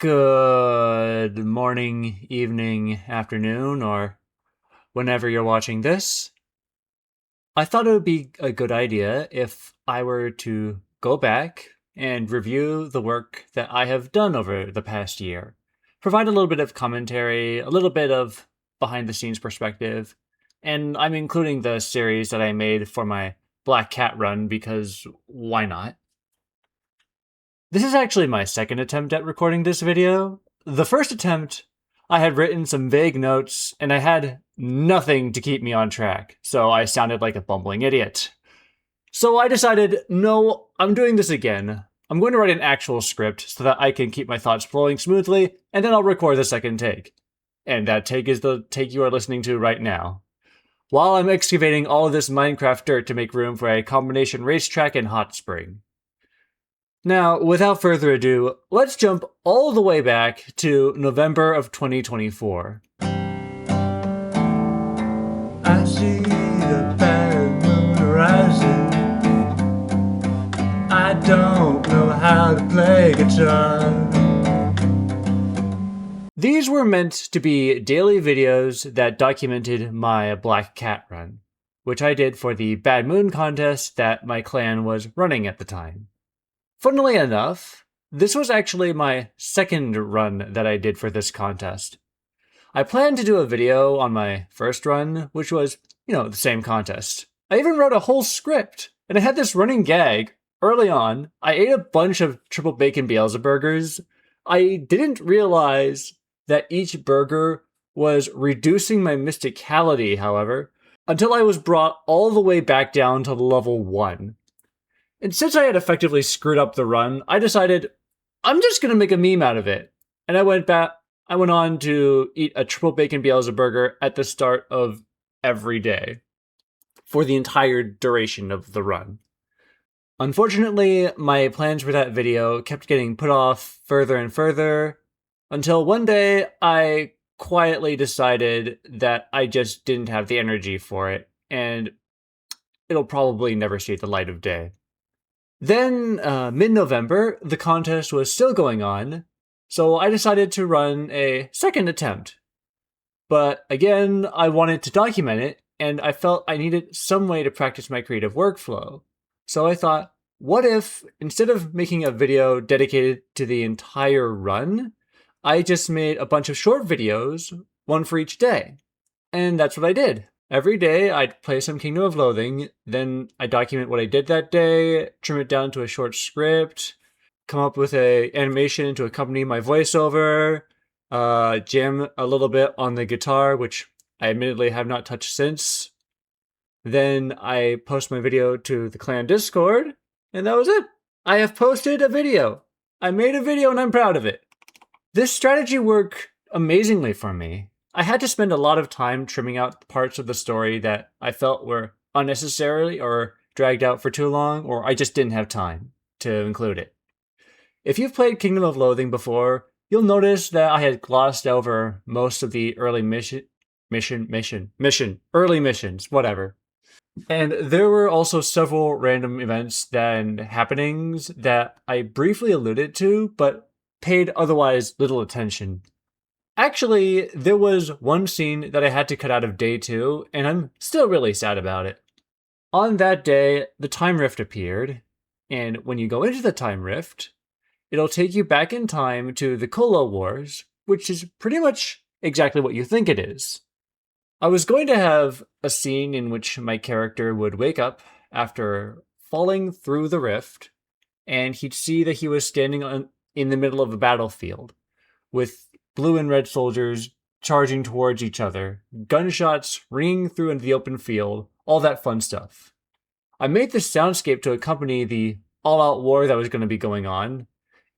Good morning, evening, afternoon, or whenever you're watching this. I thought it would be a good idea if I were to go back and review the work that I have done over the past year. Provide a little bit of commentary, a little bit of behind the scenes perspective, and I'm including the series that I made for my Black Cat run because why not? This is actually my second attempt at recording this video. The first attempt, I had written some vague notes, and I had nothing to keep me on track, so I sounded like a bumbling idiot. So I decided, no, I'm doing this again. I'm going to write an actual script so that I can keep my thoughts flowing smoothly, and then I'll record the second take. And that take is the take you are listening to right now. While I'm excavating all of this Minecraft dirt to make room for a combination racetrack and hot spring. Now, without further ado, let's jump all the way back to November of 2024. I see the bad moon rising. I don't know how to play guitar. These were meant to be daily videos that documented my Black Cat run, which I did for the Bad Moon contest that my clan was running at the time. Funnily enough, this was actually my second run that I did for this contest. I planned to do a video on my first run, which was, the same contest. I even wrote a whole script, and I had this running gag. Early on, I ate a bunch of triple bacon Beelzebub burgers. I didn't realize that each burger was reducing my mysticality, however, until I was brought all the way back down to level 1. And since I had effectively screwed up the run, I decided I'm just going to make a meme out of it. And I went on to eat a triple bacon Beelzebub burger at the start of every day for the entire duration of the run. Unfortunately, my plans for that video kept getting put off further and further until one day I quietly decided that I just didn't have the energy for it and it'll probably never see the light of day. Then, mid-November, the contest was still going on, so I decided to run a second attempt. But again, I wanted to document it, and I felt I needed some way to practice my creative workflow. So I thought, what if, instead of making a video dedicated to the entire run, I just made a bunch of short videos, one for each day? And that's what I did. Every day, I'd play some Kingdom of Loathing, then I'd document what I did that day, trim it down to a short script, come up with an animation to accompany my voiceover, jam a little bit on the guitar, which I admittedly have not touched since. Then I post my video to the clan Discord, and that was it. I have posted a video. I made a video and I'm proud of it. This strategy worked amazingly for me. I had to spend a lot of time trimming out parts of the story that I felt were unnecessary or dragged out for too long, or I just didn't have time to include it. If you've played Kingdom of Loathing before, you'll notice that I had glossed over most of the early early missions, whatever. And there were also several random events and happenings that I briefly alluded to, but paid otherwise little attention. Actually, there was one scene that I had to cut out of day 2, and I'm still really sad about it. On that day, the Time Rift appeared, and when you go into the Time Rift, it'll take you back in time to the Kolo Wars, which is pretty much exactly what you think it is. I was going to have a scene in which my character would wake up after falling through the rift, and he'd see that he was standing in the middle of a battlefield, with blue and red soldiers charging towards each other, gunshots ringing through into the open field, all that fun stuff. I made this soundscape to accompany the all-out war that was going to be going on.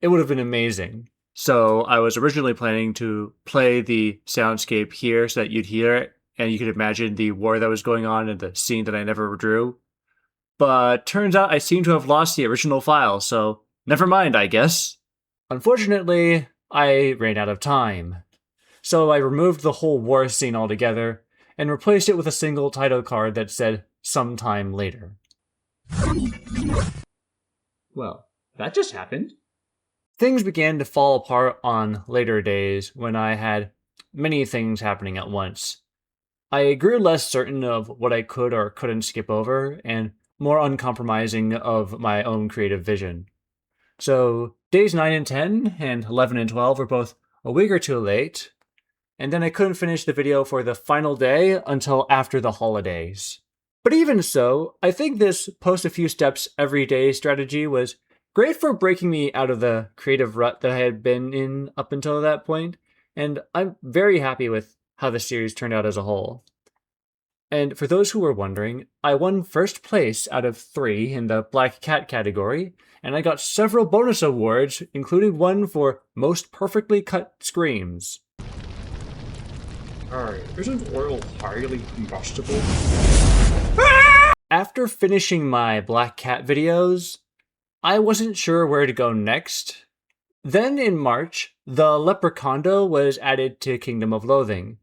It would have been amazing. So I was originally planning to play the soundscape here so that you'd hear it, and you could imagine the war that was going on and the scene that I never drew. But turns out I seem to have lost the original file, so never mind, I guess. Unfortunately, I ran out of time. So I removed the whole war scene altogether and replaced it with a single title card that said, "Sometime later." Well, that just happened. Things began to fall apart on later days when I had many things happening at once. I grew less certain of what I could or couldn't skip over, and more uncompromising of my own creative vision. So, days 9 and 10, and 11 and 12 were both a week or two late, and then I couldn't finish the video for the final day until after the holidays. But even so, I think this post a few steps every day strategy was great for breaking me out of the creative rut that I had been in up until that point, and I'm very happy with how the series turned out as a whole. And for those who were wondering, I won first place out of 3 in the Black Cat category, and I got several bonus awards, including one for Most Perfectly Cut Screams. Alright, isn't oil highly combustible? After finishing my Black Cat videos, I wasn't sure where to go next. Then in March, the Leprechondo was added to Kingdom of Loathing,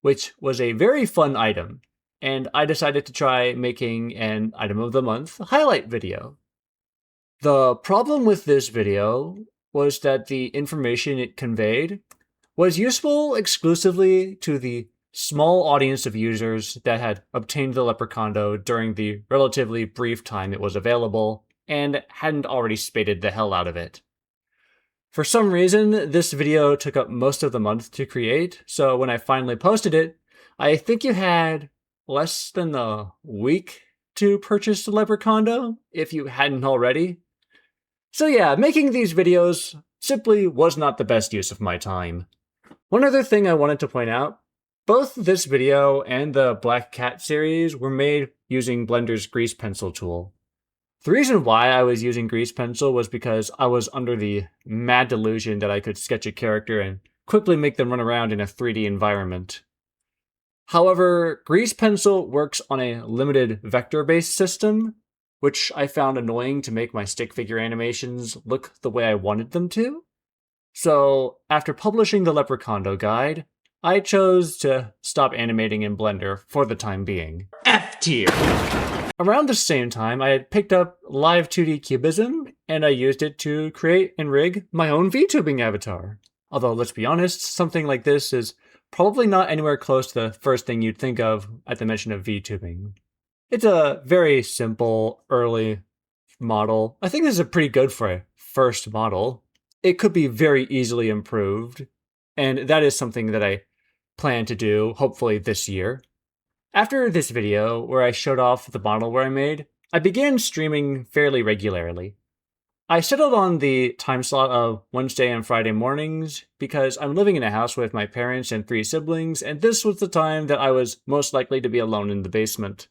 which was a very fun item, and I decided to try making an Item of the Month highlight video. The problem with this video was that the information it conveyed was useful exclusively to the small audience of users that had obtained the Leprechondo during the relatively brief time it was available, and hadn't already spaded the hell out of it. For some reason, this video took up most of the month to create, so when I finally posted it, I think you had less than a week to purchase the Leprechondo, if you hadn't already. So yeah, making these videos simply was not the best use of my time. One other thing I wanted to point out, both this video and the Black Cat series were made using Blender's Grease Pencil tool. The reason why I was using Grease Pencil was because I was under the mad delusion that I could sketch a character and quickly make them run around in a 3D environment. However, Grease Pencil works on a limited vector-based system, which I found annoying to make my stick figure animations look the way I wanted them to. So, after publishing the Leprechondo guide, I chose to stop animating in Blender for the time being. F tier! Around the same time, I had picked up Live 2D Cubism, and I used it to create and rig my own VTubing avatar. Although, let's be honest, something like this is probably not anywhere close to the first thing you'd think of at the mention of VTubing. It's a very simple, early model. I think this is pretty good for a first model. It could be very easily improved, and that is something that I plan to do, hopefully this year. After this video, where I showed off the model I made, I began streaming fairly regularly. I settled on the time slot of Wednesday and Friday mornings because I'm living in a house with my parents and 3 siblings, and this was the time that I was most likely to be alone in the basement.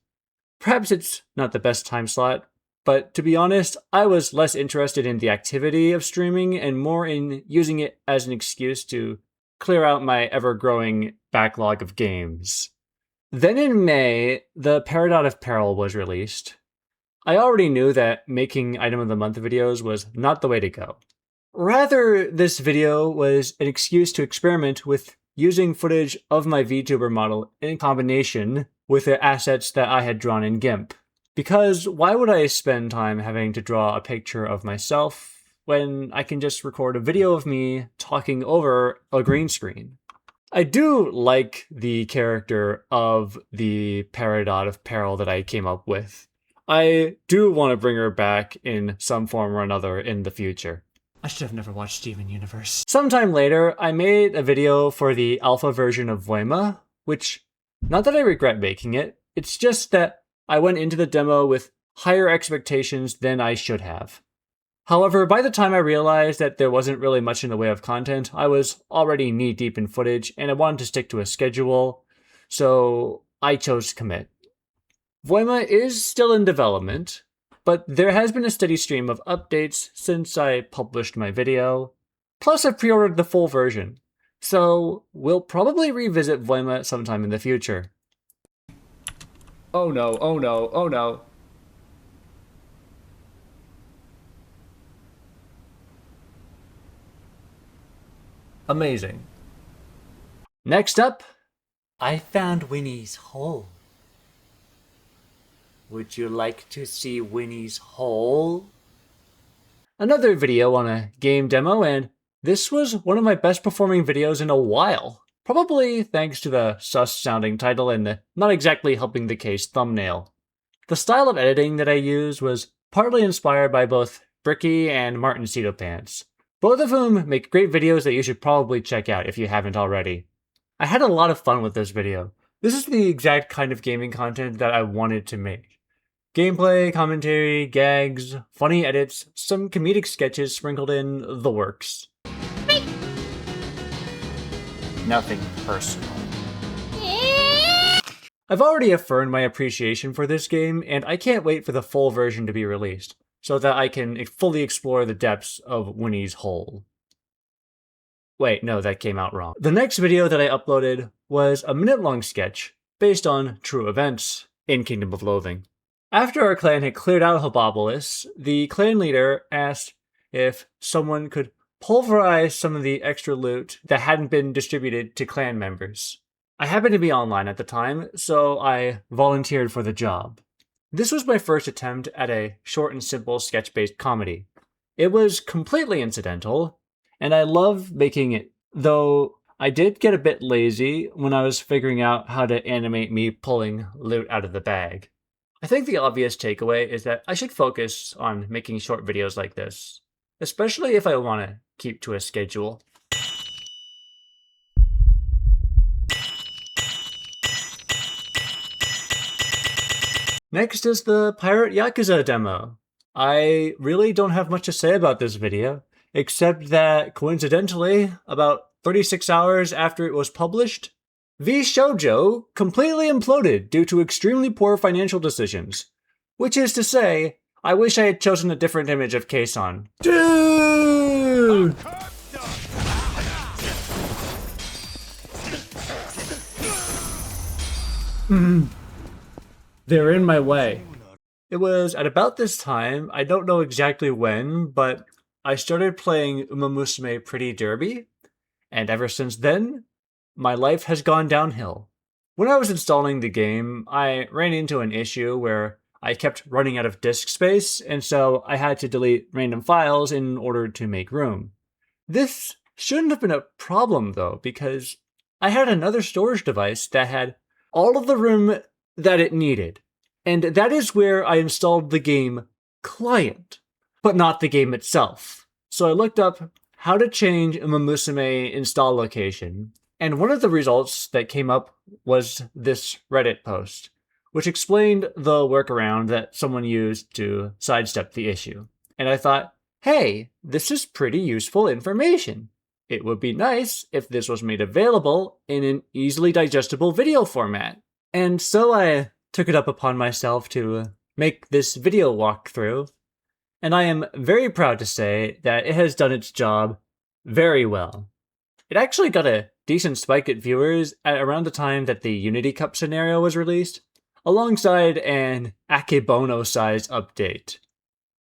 Perhaps it's not the best time slot, but to be honest, I was less interested in the activity of streaming and more in using it as an excuse to clear out my ever-growing backlog of games. Then in May, the Paradox of Peril was released. I already knew that making Item of the Month videos was not the way to go. Rather, this video was an excuse to experiment with using footage of my VTuber model in combination with the assets that I had drawn in GIMP. Because why would I spend time having to draw a picture of myself when I can just record a video of me talking over a green screen? I do like the character of the Paradox of Peril that I came up with. I do want to bring her back in some form or another in the future. I should have never watched Steven Universe. Sometime later, I made a video for the alpha version of Voima, which, not that I regret making it, it's just that I went into the demo with higher expectations than I should have. However, by the time I realized that there wasn't really much in the way of content, I was already knee-deep in footage, and I wanted to stick to a schedule, so I chose to commit. Voima is still in development, but there has been a steady stream of updates since I published my video. Plus, I've pre-ordered the full version, so we'll probably revisit Voima sometime in the future. Oh no, oh no, oh no. Amazing. Next up, I found Winnie's hole. Would you like to see Winnie's hole? another video on a game demo, and this was one of my best performing videos in a while. Probably thanks to the sus sounding title and the not exactly helping the case thumbnail. The style of editing that I used was partly inspired by both Bricky and Martin Pants, both of whom make great videos that you should probably check out if you haven't already. I had a lot of fun with this video. This is the exact kind of gaming content that I wanted to make. Gameplay, commentary, gags, funny edits, some comedic sketches sprinkled in, the works. Nothing personal. I've already affirmed my appreciation for this game, and I can't wait for the full version to be released, so that I can fully explore the depths of Winnie's hole. Wait, no, that came out wrong. The next video that I uploaded was a minute-long sketch based on true events in Kingdom of Loathing. After our clan had cleared out Hobopolis, the clan leader asked if someone could pulverize some of the extra loot that hadn't been distributed to clan members. I happened to be online at the time, so I volunteered for the job. This was my first attempt at a short and simple sketch-based comedy. It was completely incidental, and I loved making it, though I did get a bit lazy when I was figuring out how to animate me pulling loot out of the bag. I think the obvious takeaway is that I should focus on making short videos like this, especially if I want to keep to a schedule. Next is the Pirate Yakuza demo. I really don't have much to say about this video, except that coincidentally, about 36 hours after it was published, V Shoujo completely imploded due to extremely poor financial decisions. Which is to say, I wish I had chosen a different image of Keisan. Dude! They're in my way. It was at about this time, I don't know exactly when, but I started playing Uma Musume Pretty Derby, and ever since then, my life has gone downhill. When I was installing the game, I ran into an issue where I kept running out of disk space, and so I had to delete random files in order to make room. This shouldn't have been a problem though, because I had another storage device that had all of the room that it needed. And that is where I installed the game client, but not the game itself. So I looked up how to change Uma Musume install location, and one of the results that came up was this Reddit post, which explained the workaround that someone used to sidestep the issue. And I thought, hey, this is pretty useful information. It would be nice if this was made available in an easily digestible video format. And so I took it up upon myself to make this video walkthrough, and I am very proud to say that it has done its job very well. It actually got a decent spike at viewers at around the time that the Unity Cup scenario was released, alongside an Akebono-sized update.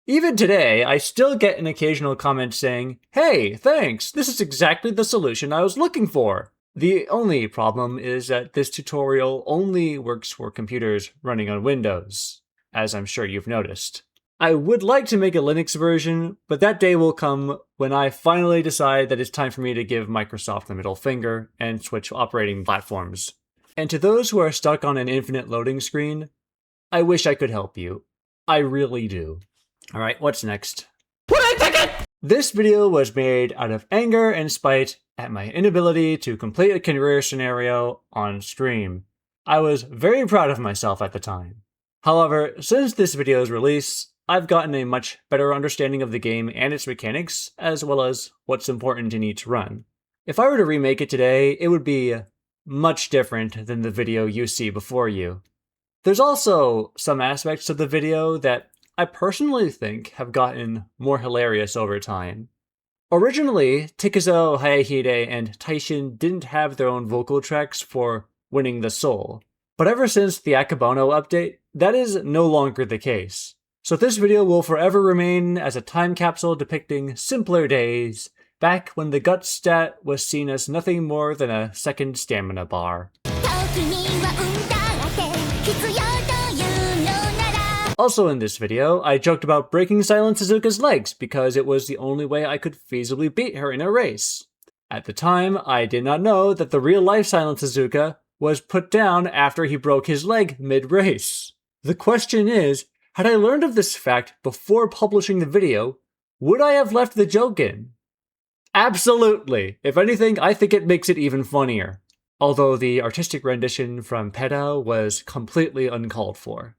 Even today, I still get an occasional comment saying, "Hey, thanks, this is exactly the solution I was looking for." The only problem is that this tutorial only works for computers running on Windows, as I'm sure you've noticed. I would like to make a Linux version, but that day will come when I finally decide that it's time for me to give Microsoft the middle finger and switch operating platforms. And to those who are stuck on an infinite loading screen, I wish I could help you. I really do. Alright, what's next? This video was made out of anger and spite at my inability to complete a career scenario on stream. I was very proud of myself at the time. However, since this video's release, I've gotten a much better understanding of the game and its mechanics, as well as what's important in each run. If I were to remake it today, it would be much different than the video you see before you. There's also some aspects of the video that I personally think have gotten more hilarious over time. Originally, Tikazo, Hayahide, and Taishin didn't have their own vocal tracks for Winning the Soul, but ever since the Akebono update, that is no longer the case. So this video will forever remain as a time capsule depicting simpler days, back when the gut stat was seen as nothing more than a second stamina bar. Also in this video, I joked about breaking Silent Suzuka's legs because it was the only way I could feasibly beat her in a race. At the time, I did not know that the real-life Silent Suzuka was put down after he broke his leg mid-race. The question is, had I learned of this fact before publishing the video, would I have left the joke in? Absolutely! If anything, I think it makes it even funnier. Although the artistic rendition from PETA was completely uncalled for.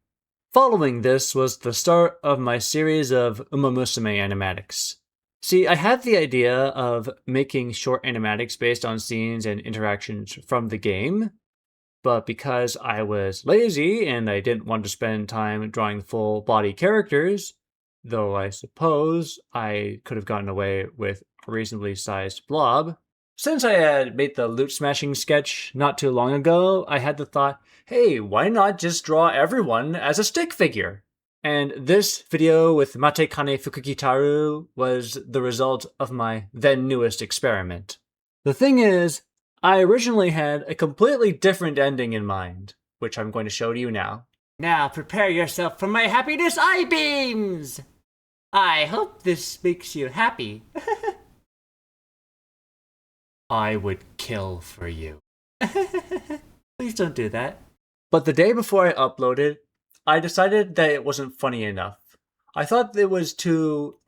Following this was the start of my series of Uma Musume animatics. See, I had the idea of making short animatics based on scenes and interactions from the game, but because I was lazy and I didn't want to spend time drawing full body characters, though I suppose I could have gotten away with a reasonably sized blob. Since I had made the loot smashing sketch not too long ago, I had the thought, hey, why not just draw everyone as a stick figure? And this video with Matekane Fukukitaru was the result of my then newest experiment. The thing is, I originally had a completely different ending in mind, which I'm going to show to you now. Now prepare yourself for my happiness eye beams! I hope this makes you happy. I would kill for you. Please don't do that. But the day before I uploaded, I decided that it wasn't funny enough. I thought it was too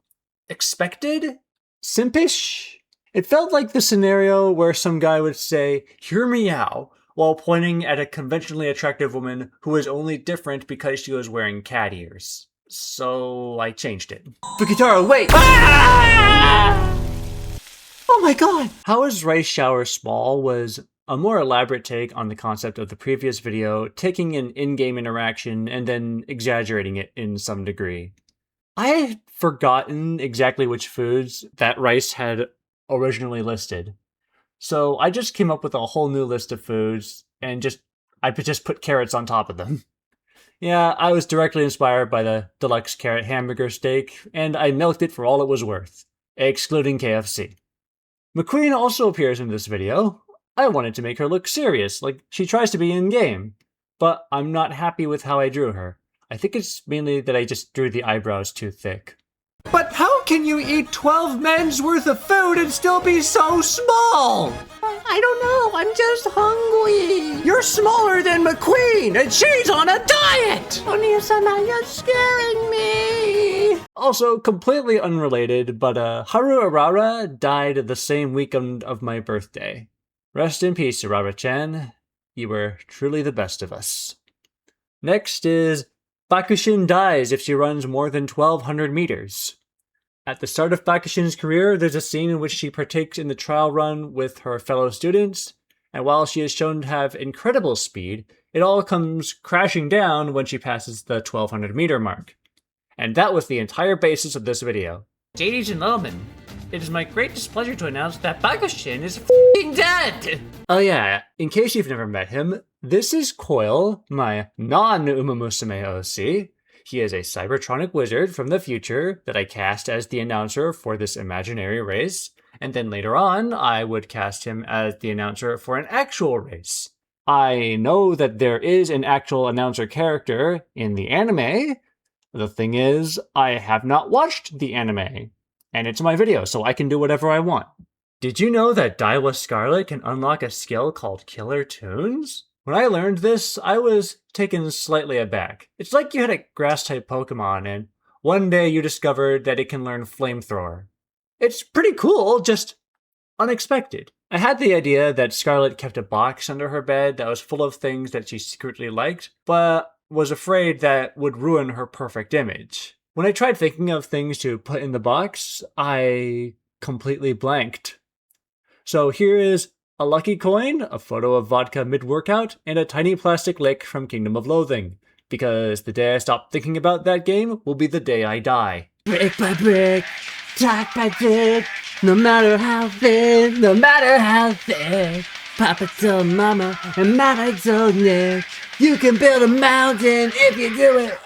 expected? Simpish? It felt like the scenario where some guy would say, "Hear me out," while pointing at a conventionally attractive woman who was only different because she was wearing cat ears. So I changed it. Fukitaro, wait! Ah! Oh my god! How is Rice Shower Small was a more elaborate take on the concept of the previous video, taking an in-game interaction and then exaggerating it in some degree. I had forgotten exactly which foods that Rice had originally listed. So I just came up with a whole new list of foods and I just put carrots on top of them. Yeah, I was directly inspired by the deluxe carrot hamburger steak, and I milked it for all it was worth, excluding KFC. McQueen also appears in this video. I wanted to make her look serious, like she tries to be in-game, but I'm not happy with how I drew her. I think it's mainly that I just drew the eyebrows too thick. But how can you eat 12 men's worth of food and still be so small? I don't know, I'm just hungry. You're smaller than McQueen, and she's on a diet! Onia-sama, you're scaring me! Also, completely unrelated, but Haru Arara died the same weekend of my birthday. Rest in peace, Arara-chan. You were truly the best of us. Next is Bakushin dies if she runs more than 1,200 meters. At the start of Bakushin's career, there's a scene in which she partakes in the trial run with her fellow students, and while she is shown to have incredible speed, it all comes crashing down when she passes the 1,200 meter mark. And that was the entire basis of this video. Ladies and gentlemen, it is my great displeasure to announce that Bakushin is f***ing dead! Oh yeah, in case you've never met him, this is Coil, my non-Uma Musume OC. He is a cybertronic wizard from the future that I cast as the announcer for this imaginary race, and then later on, I would cast him as the announcer for an actual race. I know that there is an actual announcer character in the anime. The thing is, I have not watched the anime, and it's my video, so I can do whatever I want. Did you know that Daiwa Scarlet can unlock a skill called Killer Tunes? When I learned this, I was taken slightly aback. It's like you had a grass-type Pokemon, and one day you discovered that it can learn Flamethrower. It's pretty cool, just unexpected. I had the idea that Scarlet kept a box under her bed that was full of things that she secretly liked, but was afraid that would ruin her perfect image. When I tried thinking of things to put in the box, I completely blanked. So here is a lucky coin, a photo of vodka mid-workout, and a tiny plastic lick from Kingdom of Loathing. Because the day I stop thinking about that game will be the day I die. Brick by brick, tack by tick, no matter how thin, no matter how thick. Papa told Mama, and Mama told Nick, you can build a mountain if you do it.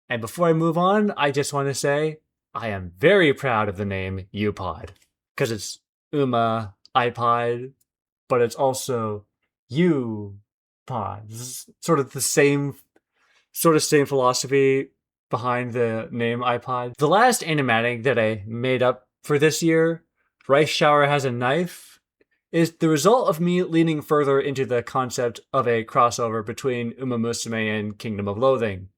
And before I move on, I just want to say, I am very proud of the name UPod. Because it's Uma iPod, but it's also UPod. This is sort of the same sort of same philosophy behind the name iPod. The last animatic that I made up for this year, Rice Shower Has a Knife, is the result of me leaning further into the concept of a crossover between Uma Musume and Kingdom of Loathing.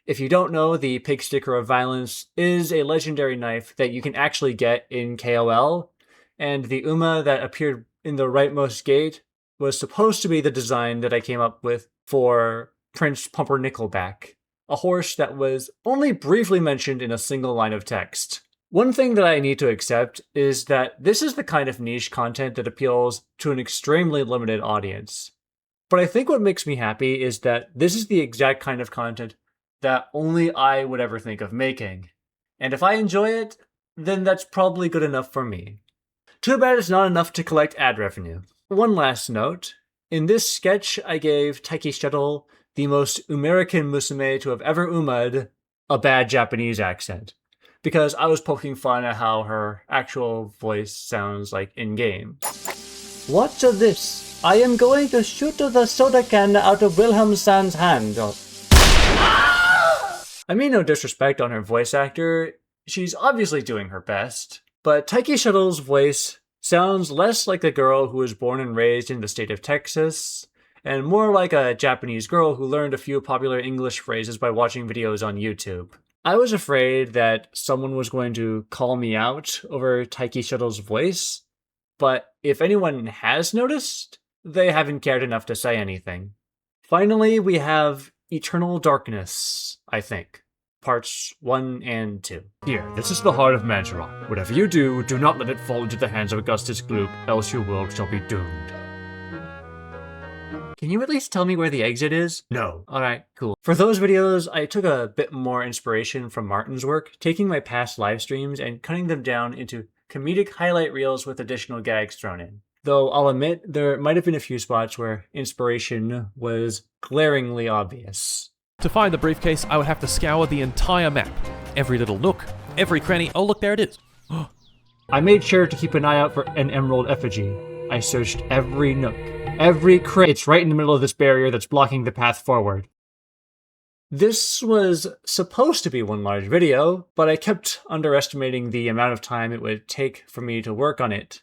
If you don't know, the Pig Sticker of Violence is a legendary knife that you can actually get in KOL, and the Uma that appeared in the rightmost gate was supposed to be the design that I came up with for Prince Pumpernickelback, a horse that was only briefly mentioned in a single line of text. One thing that I need to accept is that this is the kind of niche content that appeals to an extremely limited audience. But I think what makes me happy is that this is the exact kind of content that only I would ever think of making. And if I enjoy it, then that's probably good enough for me. Too bad it's not enough to collect ad revenue. One last note. In this sketch, I gave Taiki Shuttle, the most American musume to have ever uma'd, a bad Japanese accent, because I was poking fun at how her actual voice sounds like in-game. What's this? I am going to shoot the soda can out of Wilhelm-san's hand. I mean no disrespect on her voice actor, she's obviously doing her best, but Taiki Shuttle's voice sounds less like a girl who was born and raised in the state of Texas, and more like a Japanese girl who learned a few popular English phrases by watching videos on YouTube. I was afraid that someone was going to call me out over Taiki Shuttle's voice, but if anyone has noticed, they haven't cared enough to say anything. Finally, we have Eternal Darkness, I think. Parts 1 and 2. Here, this is the heart of Mancharoth. Whatever you do, do not let it fall into the hands of Augustus Gloop, else your world shall be doomed. Can you at least tell me where the exit is? No. Alright, cool. For those videos, I took a bit more inspiration from Martin's work, taking my past live streams and cutting them down into comedic highlight reels with additional gags thrown in. Though I'll admit, there might have been a few spots where inspiration was glaringly obvious. To find the briefcase, I would have to scour the entire map. Every little nook, every cranny. Oh, look, there it is. I made sure to keep an eye out for an emerald effigy. I searched every nook, every crate. It's right in the middle of this barrier that's blocking the path forward. This was supposed to be one large video, but I kept underestimating the amount of time it would take for me to work on it.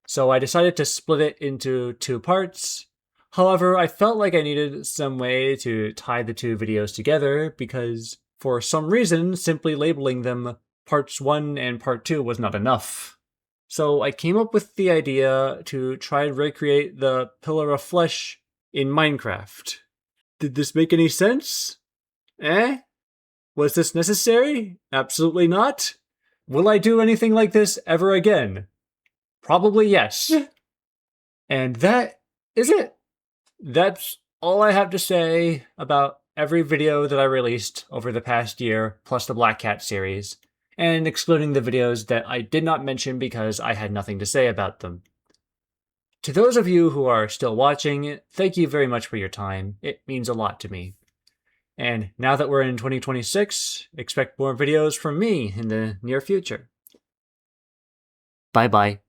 So I decided to split it into 2 parts. However, I felt like I needed some way to tie the 2 videos together because, for some reason, simply labeling them Parts 1 and Part 2 was not enough. So I came up with the idea to try and recreate the Pillar of Flesh in Minecraft. Did this make any sense? Was this necessary? Absolutely not. Will I do anything like this ever again? Probably yes. And that is it. That's all I have to say about every video that I released over the past year, plus the Black Cat series, and excluding the videos that I did not mention because I had nothing to say about them. To those of you who are still watching, thank you very much for your time. It means a lot to me. And now that we're in 2026, expect more videos from me in the near future. Bye-bye.